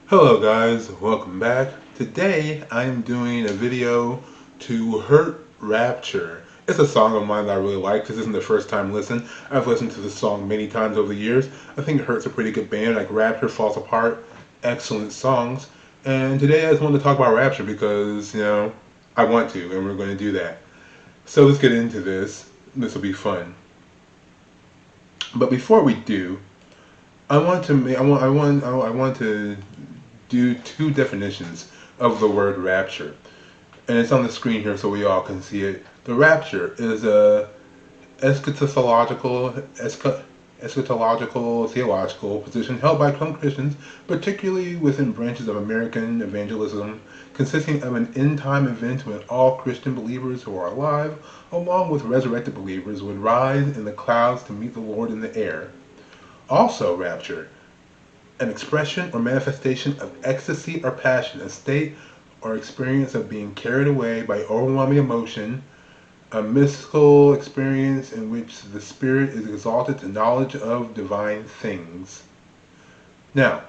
Hello guys, welcome back. Today I'm doing a video to Hurt Rapture. It's a song of mine that I really like. This isn't the first time listen. I've listened to this song many times over the years. I think Hurt's a pretty good band, like Rapture, Falls Apart, excellent songs. And today I just wanted to talk about Rapture because, I want to and we're going to do that. So let's get into this. This will be fun. But before we do, I want to do two definitions of the word rapture. And it's on the screen here so we all can see it. The rapture is a eschatological, eschatological theological position held by some Christians, particularly within branches of American evangelism, consisting of an end-time event when all Christian believers who are alive, along with resurrected believers, would rise in the clouds to meet the Lord in the air. Also, rapture, an expression or manifestation of ecstasy or passion, a state or experience of being carried away by overwhelming emotion, a mystical experience in which the spirit is exalted to knowledge of divine things. Now,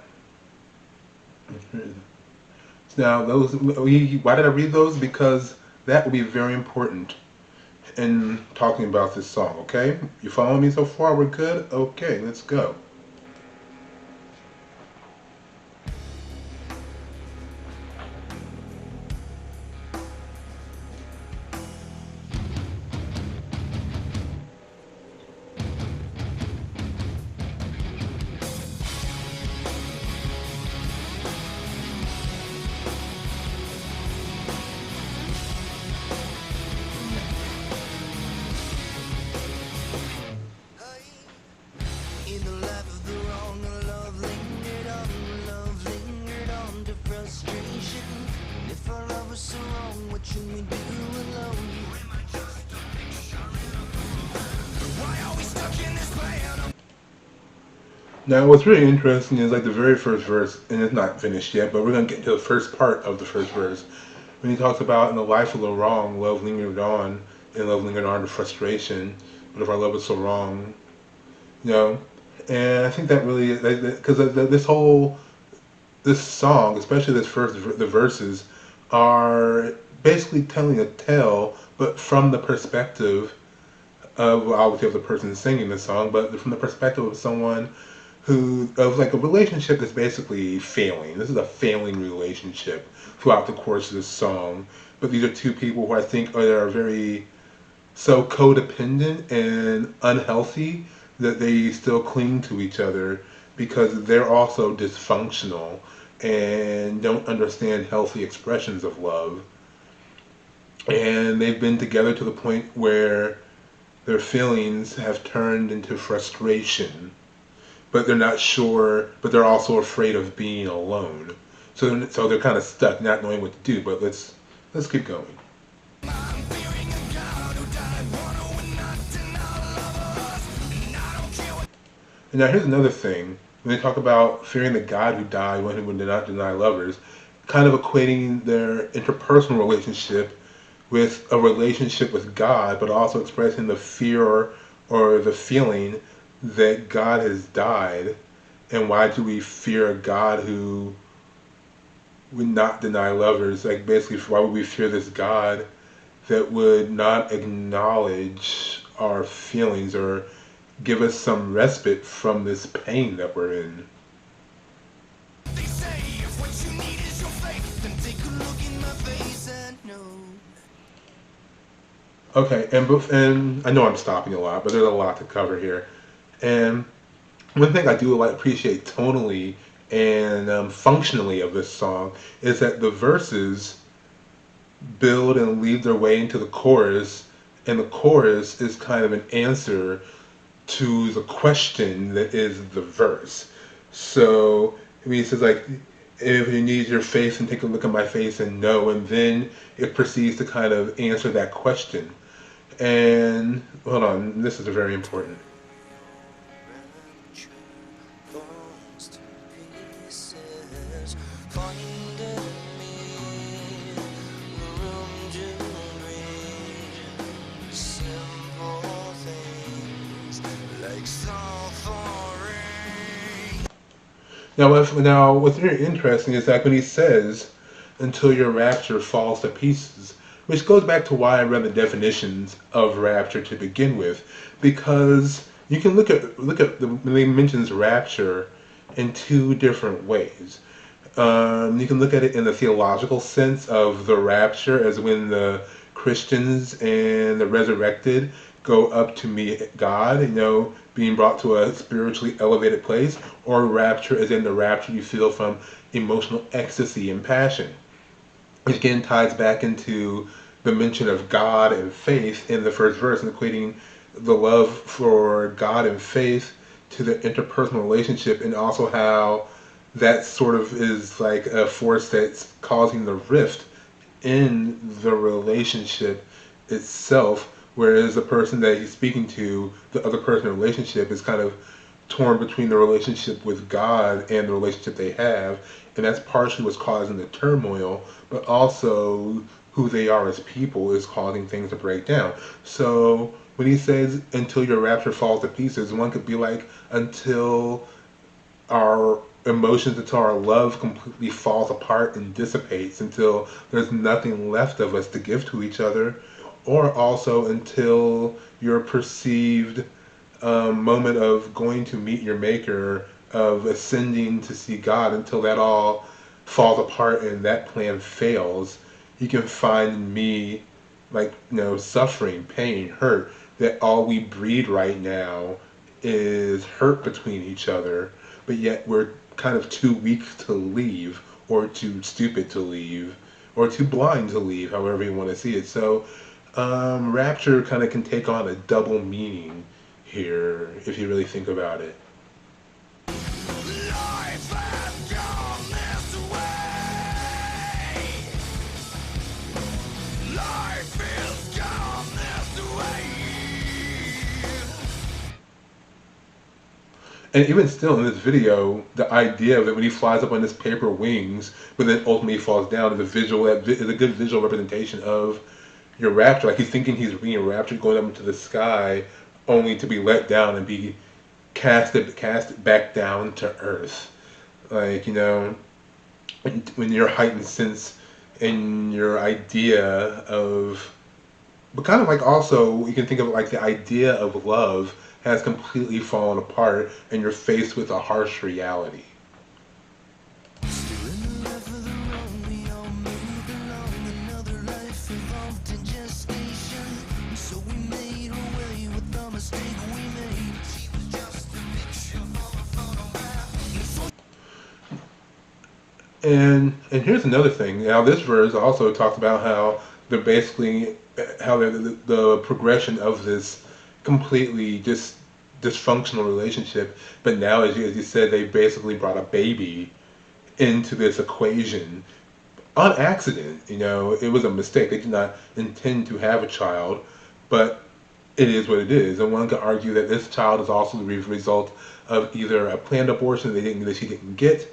why did I read those? Because that will be very important in talking about this song, okay? You following me so far? We're good? Okay, let's go. Now, what's really interesting is like the very first verse, and it's not finished yet, but we're going to get to the first part of the first verse. When he talks about in the life of the wrong, love lingered on, and love lingered on to frustration. But if our love is so wrong, you know, and I think that really, because this song, especially the verses, are basically telling a tale, but from the perspective of, well, obviously, of the person singing the song, but from the perspective of someone who, of like a relationship that's basically failing. This is a failing relationship throughout the course of this song. But these are two people who I think are very so codependent and unhealthy that they still cling to each other because they're also dysfunctional and don't understand healthy expressions of love. And they've been together to the point where their feelings have turned into frustration, but they're not sure, but they're also afraid of being alone. So they're kind of stuck, not knowing what to do. But let's keep going. And now here's another thing. When they talk about fearing the God who died, one who would not deny lovers, kind of equating their interpersonal relationship with a relationship with God, but also expressing the fear or the feeling that God has died. And why do we fear a God who would not deny lovers? Like basically, why would we fear this God that would not acknowledge our feelings or give us some respite from this pain that we're in? Okay, and I know I'm stopping a lot, but there's a lot to cover here. And one thing I do like appreciate tonally and functionally of this song is that the verses build and lead their way into the chorus, and the chorus is kind of an answer to the question that is the verse. So I mean, it says like, if you need your face and take a look at my face and know, and then it proceeds to kind of answer that question. And hold on, this is very important. What's very interesting is that when he says, "Until your rapture falls to pieces," which goes back to why I read the definitions of rapture to begin with, because you can look at when he mentions rapture in two different ways. You can look at it in the theological sense of the rapture as when the Christians and the resurrected go up to meet God, being brought to a spiritually elevated place, or rapture as in the rapture you feel from emotional ecstasy and passion. Which again ties back into the mention of God and faith in the first verse, and equating the love for God and faith to the interpersonal relationship, and also how that sort of is like a force that's causing the rift in the relationship itself, whereas the person that he's speaking to, the other person in the relationship, is kind of torn between the relationship with God and the relationship they have, and that's partially what's causing the turmoil, but also who they are as people is causing things to break down. So when he says until your rapture falls to pieces, one could be like until our emotions, until our love completely falls apart and dissipates, until there's nothing left of us to give to each other, or also until your perceived moment of going to meet your maker, of ascending to see God, until that all falls apart and that plan fails. You can find in me, like, suffering, pain, hurt, that all we breed right now is hurt between each other, but yet we're kind of too weak to leave, or too stupid to leave, or too blind to leave, however you want to see it. So rapture kind of can take on a double meaning here if you really think about it. Life has gone this way. Life is gone this way. And even still in this video, the idea of it when he flies up on his paper wings, but then ultimately falls down, is a is a good visual representation of your rapture. Like he's thinking he's being raptured, going up into the sky, only to be let down and be cast back down to earth. Like when your heightened sense and your idea of, but kind of like also you can think of it like the idea of love has completely fallen apart, and you're faced with a harsh reality. Still in the life of the wrong, we all moved along. Another life evolved in gestation. So we made our way with the mistake we made. She was just a picture from a photograph. And here's another thing. Now this verse also talks about how they're basically how the progression of this completely just dysfunctional relationship. But now, as you said, they basically brought a baby into this equation on accident. It was a mistake. They did not intend to have a child, but it is what it is. And one could argue that this child is also the result of either a planned abortion that she didn't get,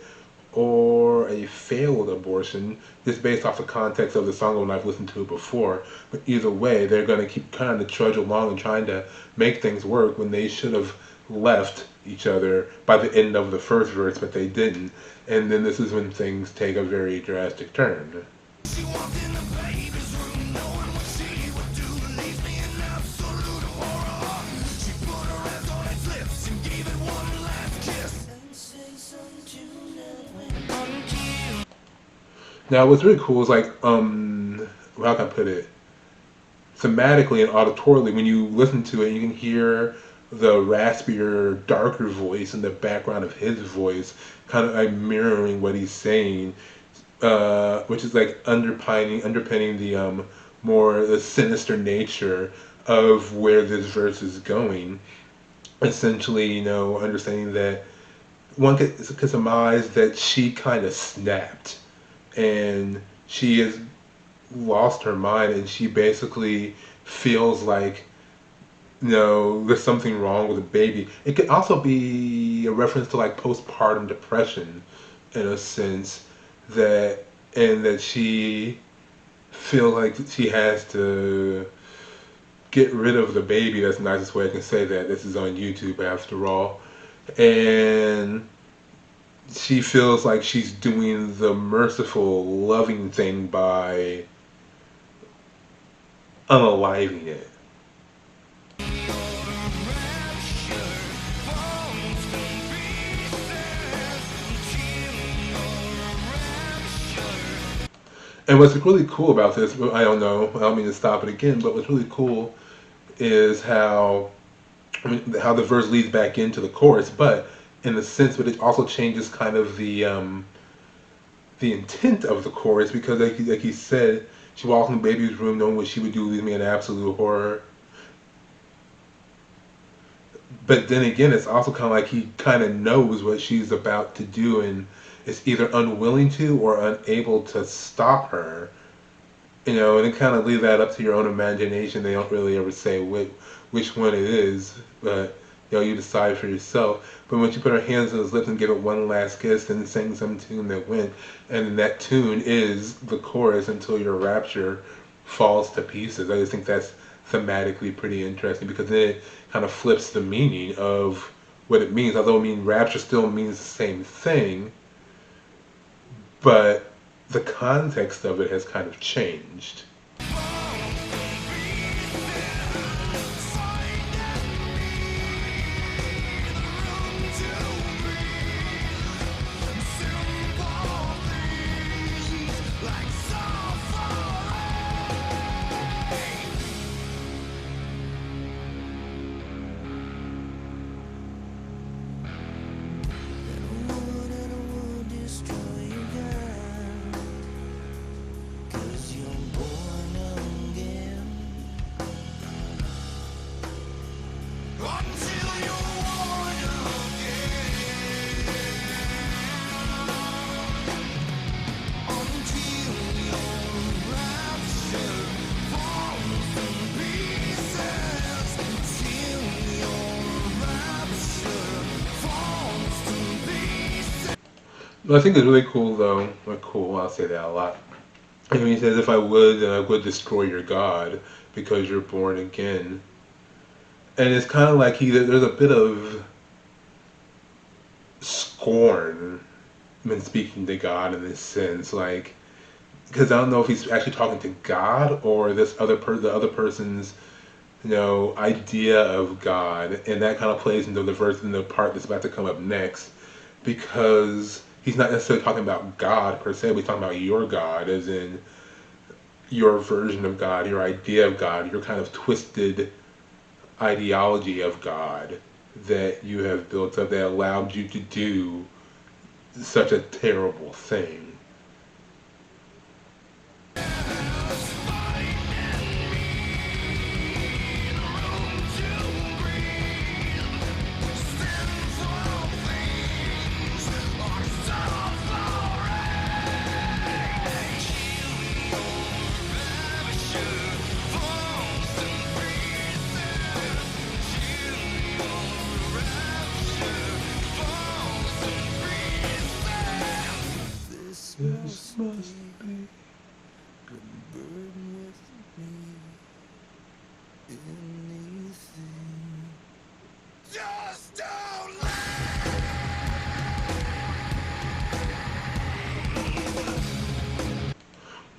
or a failed abortion, just based off the context of the song when I've listened to it before. But either way, they're going to keep trying to trudge along and trying to make things work when they should have left each other by the end of the first verse, but they didn't. And then this is when things take a very drastic turn. She walked in the baby's room, knowing what she would do. Leaves me in absolute horror. She put her hands on its lips and gave it one last kiss. And sang some tune that went until. Now, what's really cool is like, how can I put it? Thematically and auditorily, when you listen to it, you can hear the raspier, darker voice in the background of his voice, kind of like mirroring what he's saying, which is like underpinning the more the sinister nature of where this verse is going. Essentially, understanding that one could surmise that she kind of snapped, and she has lost her mind, and she basically feels like there's something wrong with the baby. It could also be a reference to like postpartum depression, in a sense, that and that she feels like she has to get rid of the baby. That's the nicest way I can say that. This is on YouTube after all. And she feels like she's doing the merciful, loving thing by unaliving it. And what's really cool about this, I don't know, I don't mean to stop it again, but what's really cool is how, I mean, how the verse leads back into the chorus, but in the sense, but it also changes kind of the intent of the chorus because, like he said, she walked in the baby's room knowing what she would do, leave me in absolute horror. But then again, it's also kind of like he kind of knows what she's about to do and is either unwilling to or unable to stop her. You know, and it kind of leave that up to your own imagination. They don't really ever say which one it is, but you decide for yourself. But when she put her hands on his lips and gave it one last kiss and sang some tune that went, and that tune is the chorus until your rapture falls to pieces. I just think that's thematically pretty interesting because then it kind of flips the meaning of what it means. Although I mean, rapture still means the same thing, but the context of it has kind of changed. I think it's really cool though. Well, cool, I'll say that a lot. I mean, he says, "If I would destroy your God because you're born again." And it's kind of like there's a bit of scorn when speaking to God in this sense, like because I don't know if he's actually talking to God or the other person's idea of God, and that kind of plays into the verse in the part that's about to come up next, because he's not necessarily talking about God per se, but he's talking about your God, as in your version of God, your idea of God, your kind of twisted ideology of God that you have built up that allowed you to do such a terrible thing. This must be. Burden with me, anything. Just don't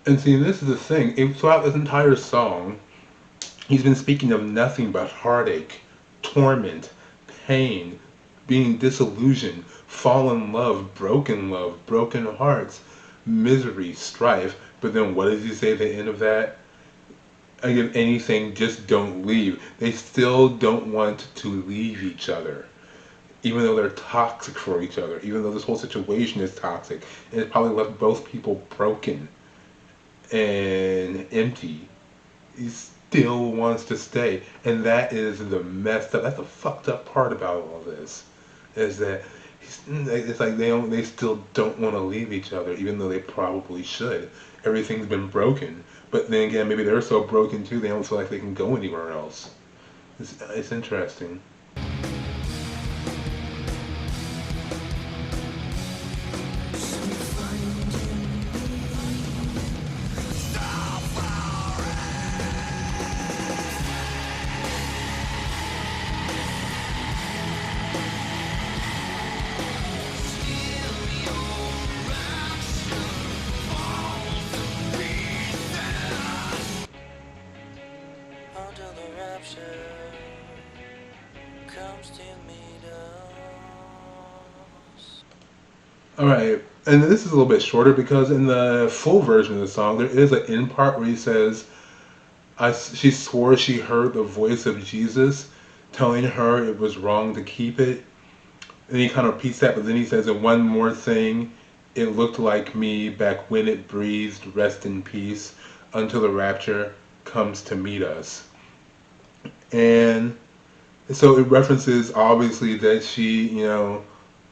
And see, this is the thing. Throughout this entire song, he's been speaking of nothing but heartache, torment, pain, being disillusioned, fallen love, broken hearts, misery, strife. But then what does he say at the end of that? Again, anything, just don't leave. They still don't want to leave each other, even though they're toxic for each other, even though this whole situation is toxic. And it's probably left both people broken and empty. He still wants to stay, and that is the messed up. That's the fucked up part about all this, is that it's like they still don't want to leave each other, even though they probably should. Everything's been broken, but then again, maybe they're so broken too, they don't feel like they can go anywhere else. It's interesting. All right, and this is a little bit shorter because in the full version of the song, there is an end part where he says, she swore she heard the voice of Jesus telling her it was wrong to keep it. And he kind of repeats that, but then he says, and one more thing, it looked like me back when it breathed, rest in peace, until the rapture comes to meet us. And so it references obviously that she,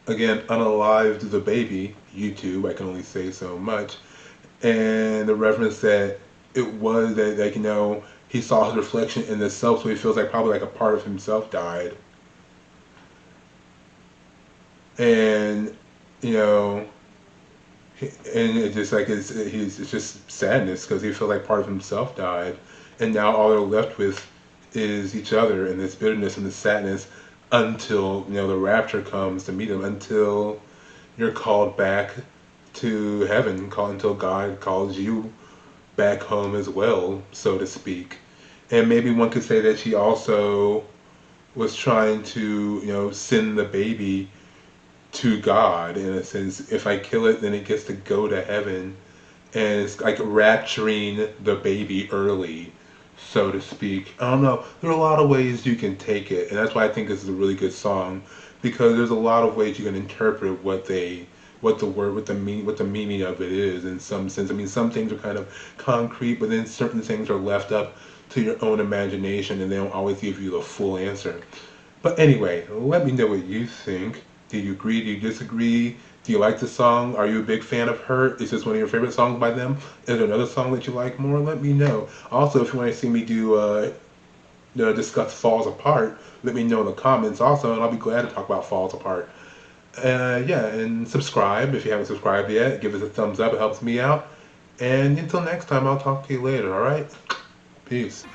again, unalived the baby, YouTube, I can only say so much. And the reference that it was that, like, he saw his reflection in the self, so he feels like probably like a part of himself died. And, you know, and it just like it's just sadness because he feels like part of himself died, and now all they're left with is each other and this bitterness and this sadness until the rapture comes to meet him, until you're called back to heaven, until God calls you back home as well, so to speak. And maybe one could say that she also was trying to send the baby to God in a sense. If I kill it, then it gets to go to heaven, and it's like rapturing the baby early, so to speak. I don't know. There are a lot of ways you can take it, and that's why I think this is a really good song, because there's a lot of ways you can interpret what the word, what the meaning of it is in some sense. I mean, some things are kind of concrete, but then certain things are left up to your own imagination, and they don't always give you the full answer. But anyway, let me know what you think. Do you agree? Do you disagree? Do you like the song? Are you a big fan of her? Is this one of your favorite songs by them? Is there another song that you like more? Let me know. Also, if you want to see me do discuss Falls Apart, let me know in the comments also, and I'll be glad to talk about Falls Apart. Yeah, and subscribe if you haven't subscribed yet. Give us a thumbs up. It helps me out. And until next time, I'll talk to you later, alright? Peace.